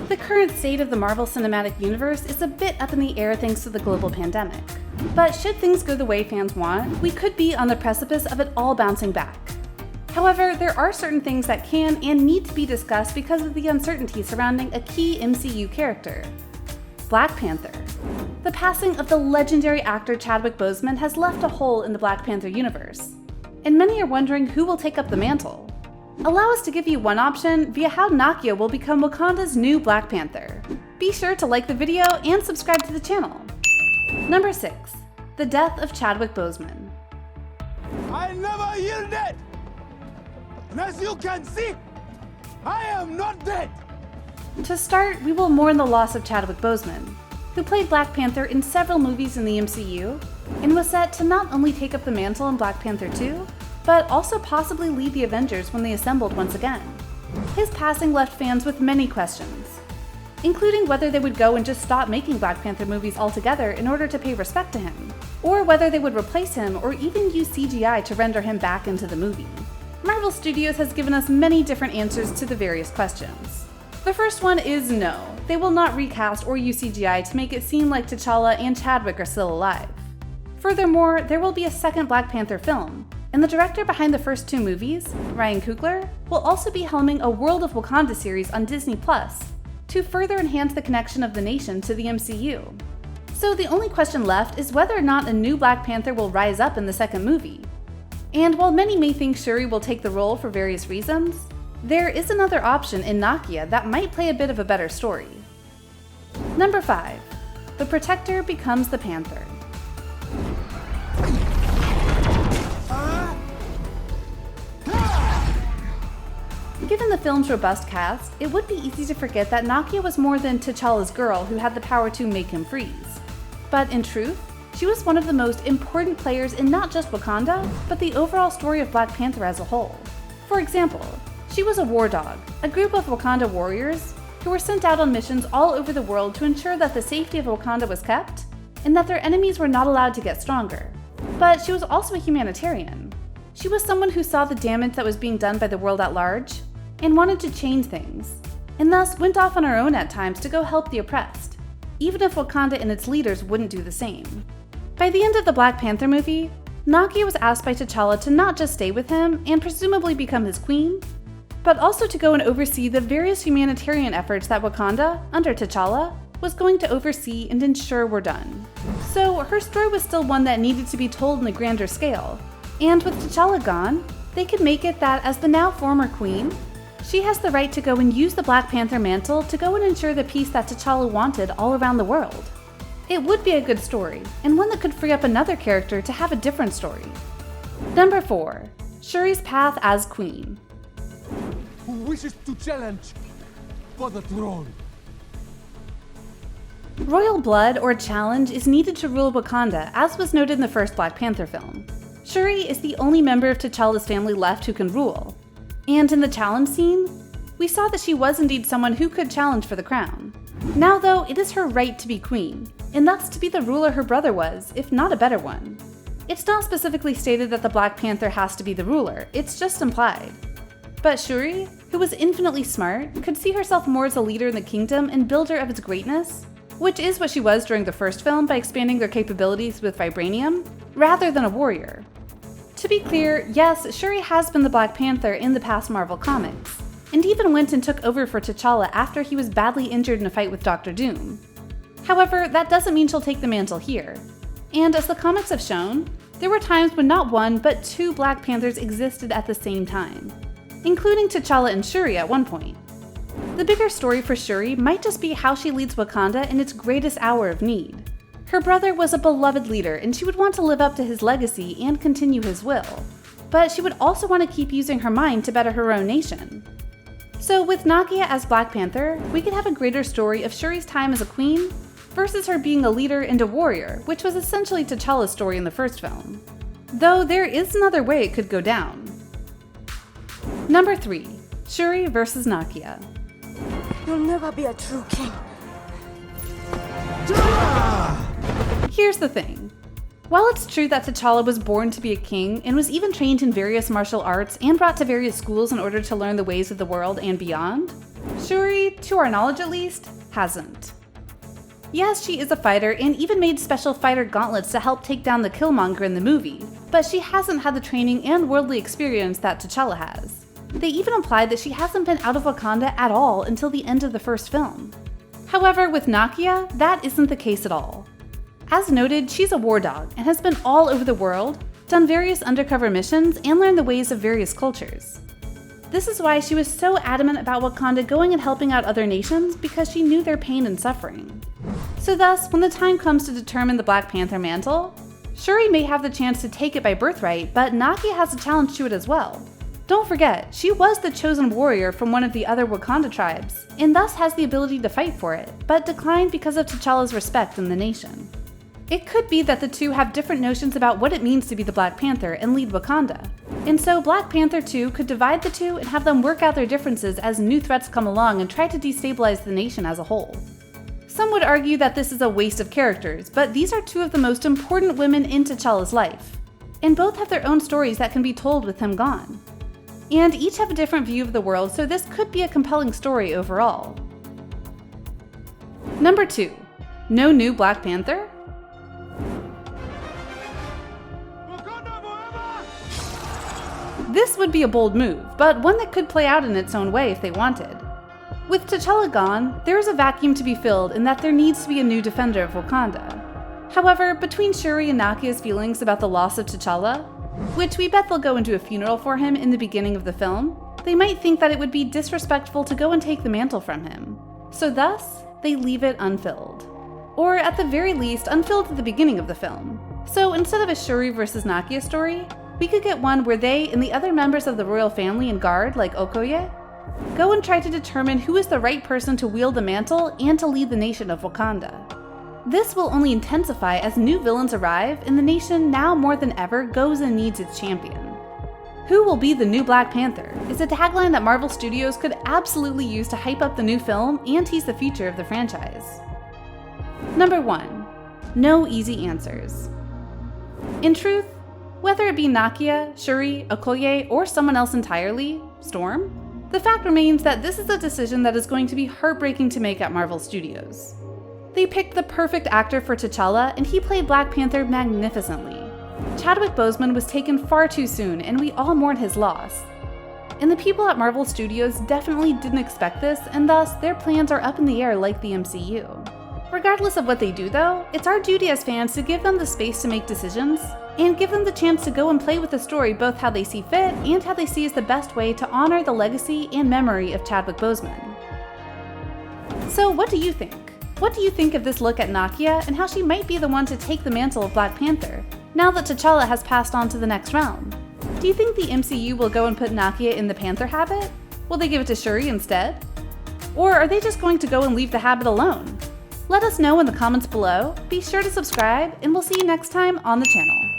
The current state of the Marvel Cinematic Universe is a bit up in the air thanks to the global pandemic. But should things go the way fans want, we could be on the precipice of it all bouncing back. However, there are certain things that can and need to be discussed because of the uncertainty surrounding a key MCU character: Black Panther. The passing of the legendary actor Chadwick Boseman has left a hole in the Black Panther universe, and many are wondering who will take up the mantle. Allow us to give you one option via how Nakia will become Wakanda's new Black Panther. Be sure to like the video and subscribe to the channel. Number 6. The death of Chadwick Boseman. I never yielded! And as you can see, I am not dead! To start, we will mourn the loss of Chadwick Boseman, who played Black Panther in several movies in the MCU, and was set to not only take up the mantle in Black Panther 2, but also possibly lead the Avengers when they assembled once again. His passing left fans with many questions, including whether they would go and just stop making Black Panther movies altogether in order to pay respect to him, or whether they would replace him or even use CGI to render him back into the movie. Marvel Studios has given us many different answers to the various questions. The first one is no, they will not recast or use CGI to make it seem like T'Challa and Chadwick are still alive. Furthermore, there will be a second Black Panther film, and the director behind the first 2 movies, Ryan Coogler, will also be helming a World of Wakanda series on Disney Plus to further enhance the connection of the nation to the MCU. So the only question left is whether or not a new Black Panther will rise up in the second movie. And while many may think Shuri will take the role for various reasons, there is another option in Nakia that might play a bit of a better story. Number 5. The Protector becomes the Panther. Given the film's robust cast, it would be easy to forget that Nakia was more than T'Challa's girl who had the power to make him freeze. But in truth, she was one of the most important players in not just Wakanda, but the overall story of Black Panther as a whole. For example, she was a war dog, a group of Wakanda warriors who were sent out on missions all over the world to ensure that the safety of Wakanda was kept, and that their enemies were not allowed to get stronger. But she was also a humanitarian. She was someone who saw the damage that was being done by the world at large, and wanted to change things, and thus went off on her own at times to go help the oppressed, even if Wakanda and its leaders wouldn't do the same. By the end of the Black Panther movie, Nakia was asked by T'Challa to not just stay with him and presumably become his queen, but also to go and oversee the various humanitarian efforts that Wakanda, under T'Challa, was going to oversee and ensure were done. So her story was still one that needed to be told on a grander scale, and with T'Challa gone, they could make it that as the now former queen, she has the right to go and use the Black Panther mantle to go and ensure the peace that T'Challa wanted all around the world. It would be a good story, and one that could free up another character to have a different story. Number 4. Shuri's path as queen. Who wishes to challenge for the throne? Royal blood or challenge is needed to rule Wakanda, as was noted in the first Black Panther film. Shuri is the only member of T'Challa's family left who can rule. And in the challenge scene, we saw that she was indeed someone who could challenge for the crown. Now though, it is her right to be queen, and thus to be the ruler her brother was, if not a better one. It's not specifically stated that the Black Panther has to be the ruler, it's just implied. But Shuri, who was infinitely smart, could see herself more as a leader in the kingdom and builder of its greatness, which is what she was during the first film by expanding their capabilities with vibranium, rather than a warrior. To be clear, yes, Shuri has been the Black Panther in the past Marvel comics, and even went and took over for T'Challa after he was badly injured in a fight with Dr. Doom. However, that doesn't mean she'll take the mantle here. And as the comics have shown, there were times when not one, but 2 Black Panthers existed at the same time, including T'Challa and Shuri at one point. The bigger story for Shuri might just be how she leads Wakanda in its greatest hour of need. Her brother was a beloved leader, and she would want to live up to his legacy and continue his will, but she would also want to keep using her mind to better her own nation. So with Nakia as Black Panther, we could have a greater story of Shuri's time as a queen versus her being a leader and a warrior, which was essentially T'Challa's story in the first film. Though there is another way it could go down. Number 3. Shuri versus Nakia. You'll never be a true king. Here's the thing. While it's true that T'Challa was born to be a king and was even trained in various martial arts and brought to various schools in order to learn the ways of the world and beyond, Shuri, to our knowledge at least, hasn't. Yes, she is a fighter and even made special fighter gauntlets to help take down the Killmonger in the movie, but she hasn't had the training and worldly experience that T'Challa has. They even implied that she hasn't been out of Wakanda at all until the end of the first film. However, with Nakia, that isn't the case at all. As noted, she's a war dog and has been all over the world, done various undercover missions, and learned the ways of various cultures. This is why she was so adamant about Wakanda going and helping out other nations, because she knew their pain and suffering. So thus, when the time comes to determine the Black Panther mantle, Shuri may have the chance to take it by birthright, but Nakia has a challenge to it as well. Don't forget, she was the chosen warrior from one of the other Wakanda tribes, and thus has the ability to fight for it, but declined because of T'Challa's respect in the nation. It could be that the two have different notions about what it means to be the Black Panther and lead Wakanda, and so Black Panther 2 could divide the two and have them work out their differences as new threats come along and try to destabilize the nation as a whole. Some would argue that this is a waste of characters, but these are two of the most important women in T'Challa's life, and both have their own stories that can be told with him gone. And each have a different view of the world, so this could be a compelling story overall. Number 2. No new Black Panther? This would be a bold move, but one that could play out in its own way if they wanted. With T'Challa gone, there is a vacuum to be filled in that there needs to be a new defender of Wakanda. However, between Shuri and Nakia's feelings about the loss of T'Challa, which we bet they'll go into a funeral for him in the beginning of the film, they might think that it would be disrespectful to go and take the mantle from him. So thus, they leave it unfilled. Or at the very least, unfilled at the beginning of the film. So instead of a Shuri versus Nakia story, we could get one where they and the other members of the royal family and guard, like Okoye, go and try to determine who is the right person to wield the mantle and to lead the nation of Wakanda. This will only intensify as new villains arrive and the nation now more than ever goes and needs its champion. Who will be the new Black Panther is a tagline that Marvel Studios could absolutely use to hype up the new film and tease the future of the franchise. Number 1. No easy answers. In truth, whether it be Nakia, Shuri, Okoye, or someone else entirely, Storm, the fact remains that this is a decision that is going to be heartbreaking to make at Marvel Studios. They picked the perfect actor for T'Challa, and he played Black Panther magnificently. Chadwick Boseman was taken far too soon, and we all mourn his loss. And the people at Marvel Studios definitely didn't expect this, and thus their plans are up in the air like the MCU. Regardless of what they do though, it's our duty as fans to give them the space to make decisions, and give them the chance to go and play with the story both how they see fit and how they see is the best way to honor the legacy and memory of Chadwick Boseman. So what do you think? What do you think of this look at Nakia and how she might be the one to take the mantle of Black Panther, now that T'Challa has passed on to the next realm? Do you think the MCU will go and put Nakia in the Panther habit? Will they give it to Shuri instead? Or are they just going to go and leave the habit alone? Let us know in the comments below, be sure to subscribe, and we'll see you next time on the channel.